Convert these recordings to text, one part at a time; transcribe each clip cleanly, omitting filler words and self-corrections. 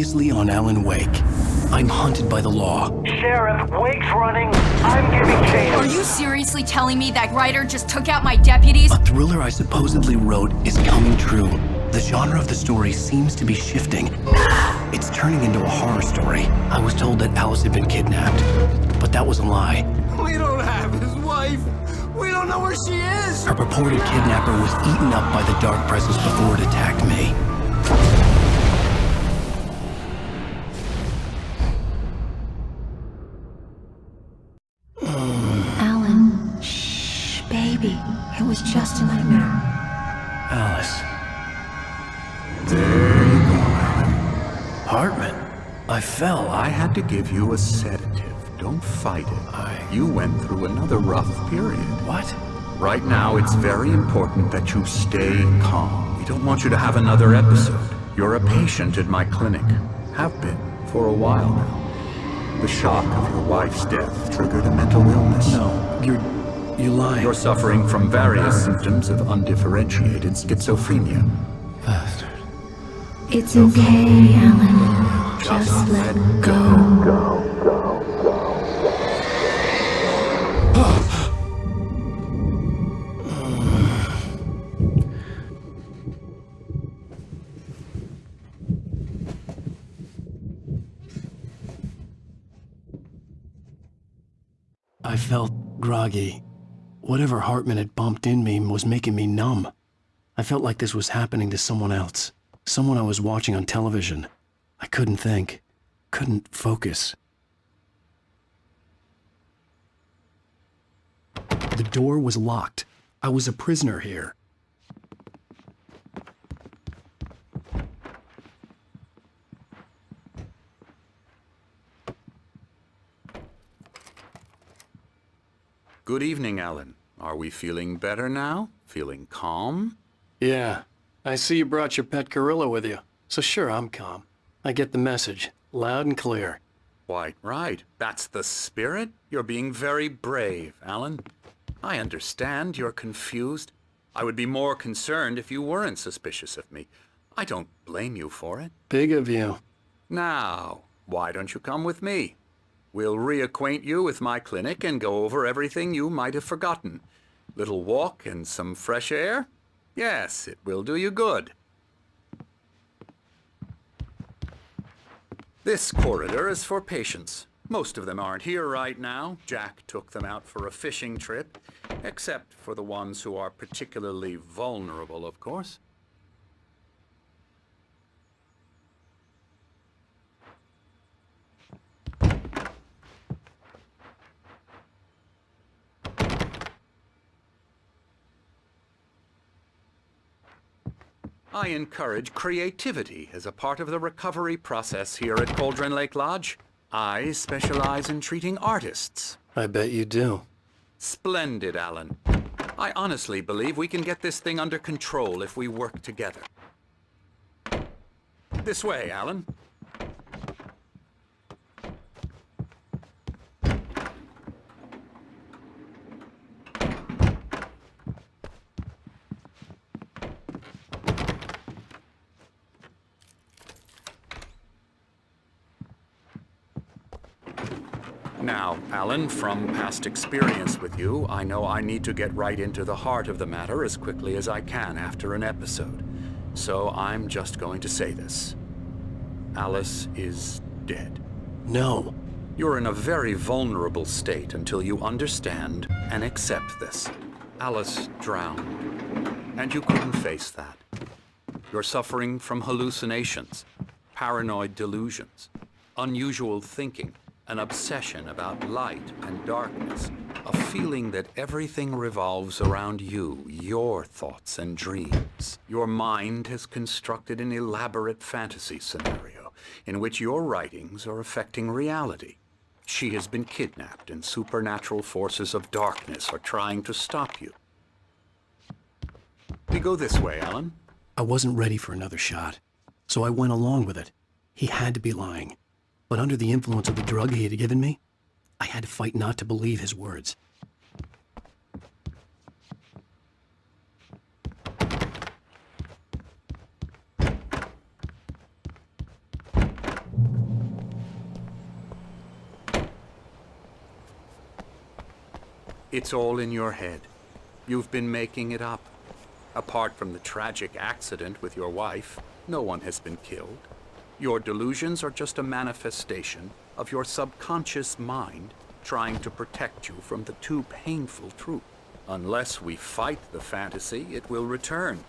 seriously on Alen Wake. I'm hunted by the law. Sheriff, Wake's running. I'm giving chase. Are you seriously telling me that writer just took out my deputies? A thriller I supposedly wrote is coming true. The genre of the story seems to be shifting. It's turning into a horror story. I was told that Alice had been kidnapped, but that was a lie. We don't have his wife. We don't know where she is. Her purported kidnapper was eaten up by the dark presence before it attacked me. Alen, shh, baby. It was just a nightmare. Alice. There you go, Alan. Hartman. I fell. I had to give you a sedative. Don't fight it. You went through another rough period. What? Right now, it's very important that you stay calm. We don't want you to have another episode. You're a patient at my clinic. Have been for a while now. The shock of your wife's death triggered a mental illness. No, you're lying. You're suffering from various symptoms of undifferentiated schizophrenia. Bastard. It's okay, Alen. Just let go. I felt groggy. Whatever Hartman had bumped in me was making me numb. I felt like this was happening to someone else. Someone I was watching on television. I couldn't think. Couldn't focus. The door was locked. I was a prisoner here. Good evening, Alan. Are we feeling better now? Feeling calm? Yeah. I see you brought your pet gorilla with you. So sure, I'm calm. I get the message. Loud and clear. Quite right. That's the spirit. You're being very brave, Alan. I understand you're confused. I would be more concerned if you weren't suspicious of me. I don't blame you for it. Big of you. Now, why don't you come with me? We'll reacquaint you with my clinic and go over everything you might have forgotten. Little walk and some fresh air? Yes, it will do you good. This corridor is for patients. Most of them aren't here right now. Jack took them out for a fishing trip, except for the ones who are particularly vulnerable, of course. I encourage creativity as a part of the recovery process here at Cauldron Lake Lodge. I specialize in treating artists. I bet you do. Splendid, Alan. I honestly believe we can get this thing under control if we work together. This way, Alan. Now, Alan, from past experience with you, I know I need to get right into the heart of the matter as quickly as I can after an episode. So I'm just going to say this. Alice is dead. No. You're in a very vulnerable state until you understand and accept this. Alice drowned, and you couldn't face that. You're suffering from hallucinations, paranoid delusions, unusual thinking, an obsession about light and darkness, a feeling that everything revolves around you, your thoughts and dreams. Your mind has constructed an elaborate fantasy scenario in which your writings are affecting reality. She has been kidnapped and supernatural forces of darkness are trying to stop you. We go this way, Alan. I wasn't ready for another shot, so I went along with it. He had to be lying. But under the influence of the drug he had given me, I had to fight not to believe his words. It's all in your head. You've been making it up. Apart from the tragic accident with your wife, no one has been killed. Your delusions are just a manifestation of your subconscious mind trying to protect you from the too painful truth. Unless we fight the fantasy, it will return.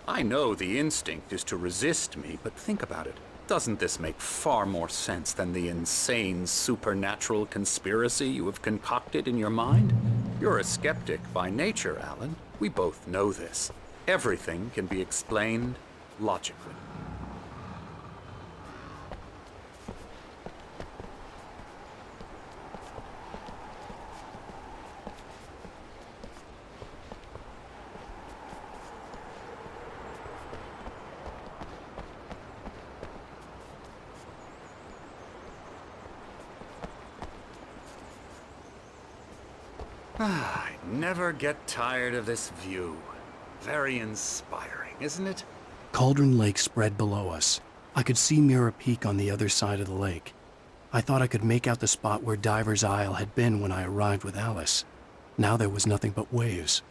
I know the instinct is to resist me, but think about it. Doesn't this make far more sense than the insane supernatural conspiracy you have concocted in your mind? You're a skeptic by nature, Alan. We both know this. Everything can be explained logically. I never get tired of this view. Very inspiring, isn't it? Cauldron Lake spread below us. I could see Mirror Peak on the other side of the lake. I thought I could make out the spot where Diver's Isle had been when I arrived with Alice. Now there was nothing but waves.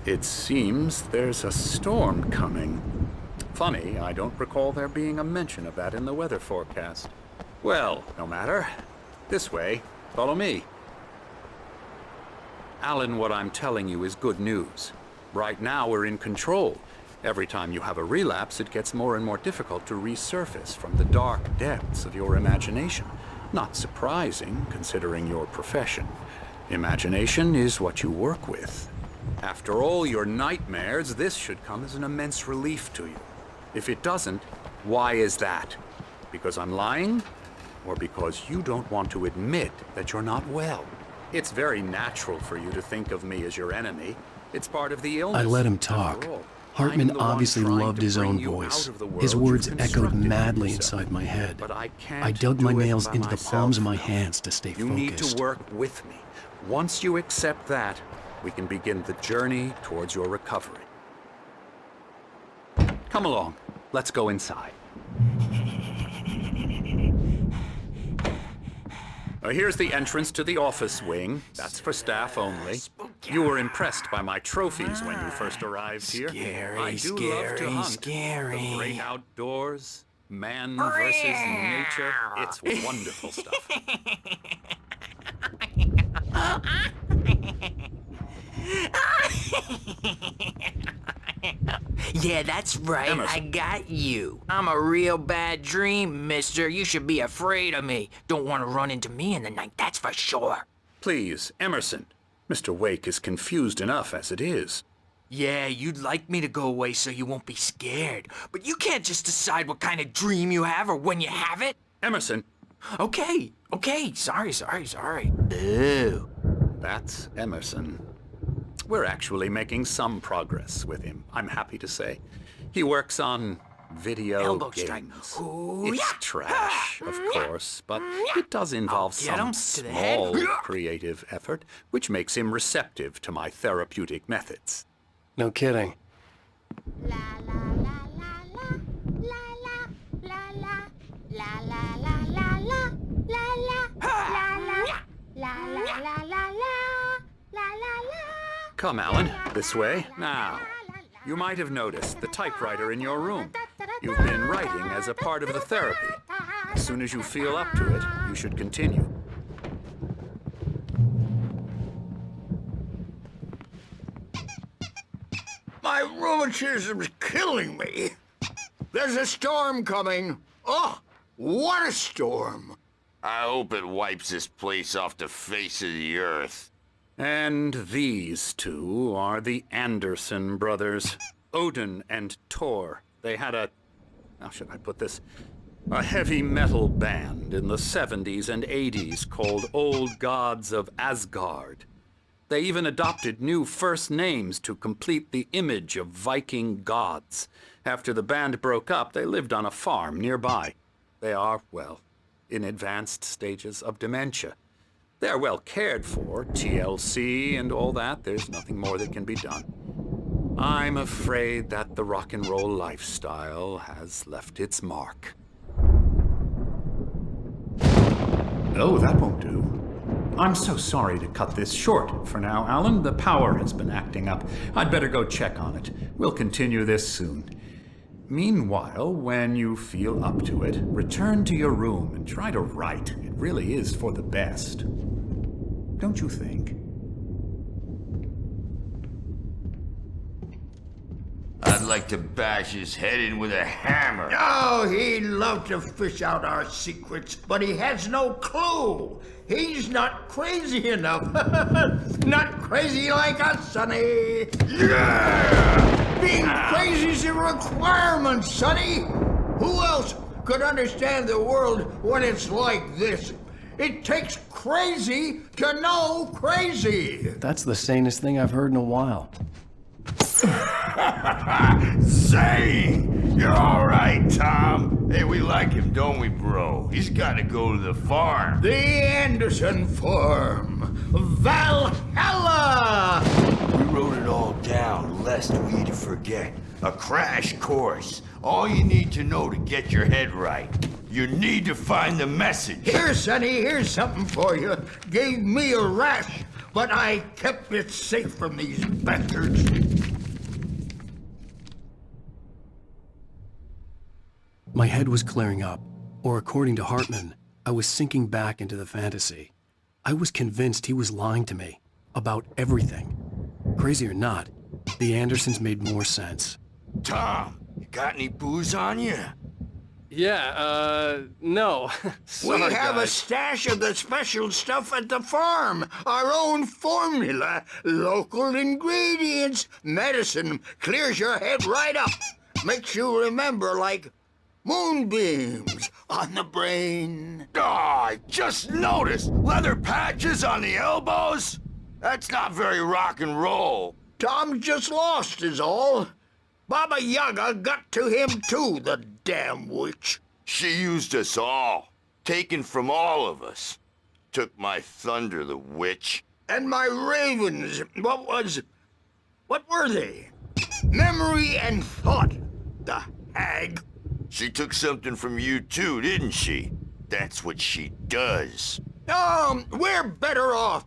It seems there's a storm coming. Funny, I don't recall there being a mention of that in the weather forecast. Well, no matter. This way. Follow me. Alan, what I'm telling you is good news. Right now, we're in control. Every time you have a relapse, it gets more and more difficult to resurface from the dark depths of your imagination. Not surprising, considering your profession. Imagination is what you work with. After all your nightmares, this should come as an immense relief to you. If it doesn't, why is that? Because I'm lying? Or because you don't want to admit that you're not well? It's very natural for you to think of me as your enemy. It's part of the illness. I let him talk. Hartman obviously loved his own voice. His words echoed madly inside my head. I dug my nails into the palms of my hands to stay focused. You need to work with me. Once you accept that, we can begin the journey towards your recovery. Come along. Let's go inside. Here's the entrance to the office wing. That's for staff only. You were impressed by my trophies when you first arrived here. I do love to hunt. The great outdoors, man versus nature. It's wonderful stuff. Yeah, that's right. Emerson. I got you. I'm a real bad dream, mister. You should be afraid of me. Don't want to run into me in the night, that's for sure. Please, Emerson. Mr. Wake is confused enough as it is. Yeah, you'd like me to go away so you won't be scared. But you can't just decide what kind of dream you have or when you have it. Emerson. Okay. Sorry. Boo. That's Emerson. We're actually making some progress with him, I'm happy to say. He works on video Elbow games. strike. Ooh, It's yeah. trash, of course, but it does involve Get him some to the head. small creative effort, which makes him receptive to my therapeutic methods. No kidding. La la la la la la la la la la la la la la. Come, Alan, this way. Now, you might have noticed the typewriter in your room. You've been writing as a part of the therapy. As soon as you feel up to it, you should continue. My rheumatism's killing me. There's a storm coming. Oh, what a storm. I hope it wipes this place off the face of the earth. And these two are the Anderson brothers, Odin and Tor. They had how should I put this? A heavy metal band in the 70s and 80s called Old Gods of Asgard. They even adopted new first names to complete the image of Viking gods. After the band broke up, they lived on a farm nearby. They are, well, in advanced stages of dementia. They're well cared for, TLC and all that. There's nothing more that can be done. I'm afraid that the rock and roll lifestyle has left its mark. Oh, that won't do. I'm so sorry to cut this short for now, Alan. The power has been acting up. I'd better go check on it. We'll continue this soon. Meanwhile, when you feel up to it, return to your room and try to write. It really is for the best. Don't you think? I'd like to bash his head in with a hammer. Oh, he'd love to fish out our secrets, but he has no clue. He's not crazy enough. Not crazy like us, Sonny. Yeah! Being crazy's a requirement, Sonny. Who else could understand the world when it's like this? It takes crazy to know crazy. That's the sanest thing I've heard in a while. Zane! You're all right, Tom. Hey, we like him, don't we, bro? He's got to go to the farm. The Anderson Farm. Valhalla! We wrote it all down, lest we forget. A crash course. All you need to know to get your head right. You need to find the message. Here, Sonny, here's something for you. Gave me a rash, but I kept it safe from these bastards. My head was clearing up, or according to Hartman, I was sinking back into the fantasy. I was convinced he was lying to me about everything. Crazy or not, the Andersons made more sense. Tom, you got any booze on you? Yeah, no. Sorry, We have a guys. stash of the special stuff at the farm. Our own formula. Local ingredients. Medicine clears your head right up. Makes you remember like moonbeams on the brain. Oh, I just noticed. Leather patches on the elbows? That's not very rock and roll. Tom just lost is all. Baba Yaga got to him too, the damn witch. She used us all. Taken from all of us. Took my thunder, the witch. And my ravens, what were they? Memory and thought, the hag. She took something from you too, didn't she? That's what she does. We're better off.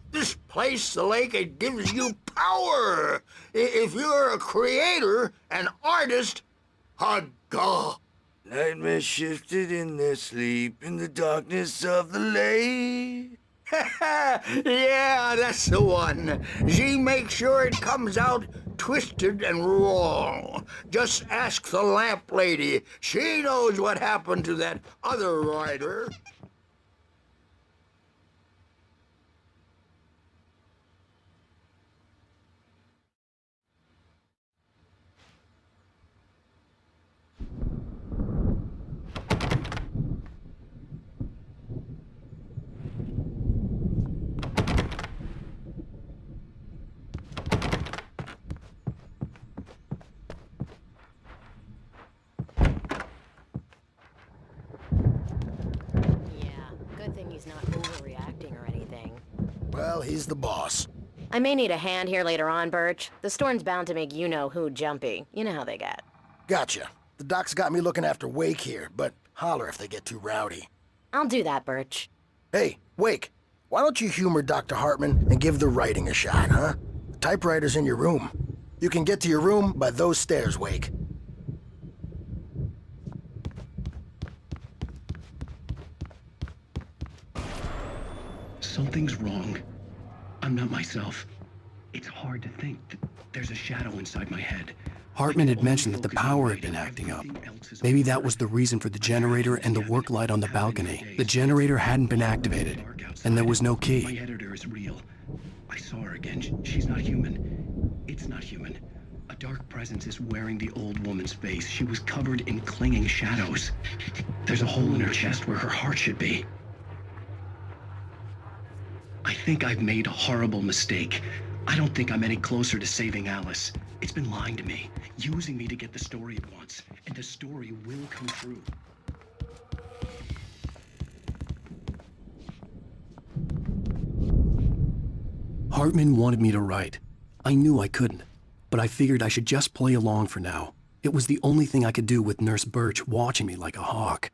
This place, the lake, it gives you power. If you're a creator, an artist, haga. Nightmares shifted in their sleep in the darkness of the lake. Yeah, that's the one. She makes sure it comes out twisted and wrong. Just ask the lamp lady. She knows what happened to that other rider. Not overreacting or anything. Well, he's the boss. I may need a hand here later on, Birch. The storm's bound to make you-know-who jumpy. You know how they get. Gotcha. The doc's got me looking after Wake here, but holler if they get too rowdy. I'll do that, Birch. Hey, Wake, why don't you humor Dr. Hartman and give the writing a shot, huh? The typewriter's in your room. You can get to your room by those stairs, Wake. Something's wrong. I'm not myself. It's hard to think that there's a shadow inside my head. Hartman had mentioned that the power had been acting up. Maybe that was the reason for the generator and the work light on the balcony. The generator hadn't been activated, and there was no My key. editor is real. I saw her again. She's not human. It's not human. A dark presence is wearing the old woman's face. She was covered in clinging shadows. There's a hole in her chest where her heart should be. I think I've made a horrible mistake. I don't think I'm any closer to saving Alice. It's been lying to me, using me to get the story it wants, and the story will come true. Hartman wanted me to write. I knew I couldn't, but I figured I should just play along for now. It was the only thing I could do with Nurse Birch watching me like a hawk.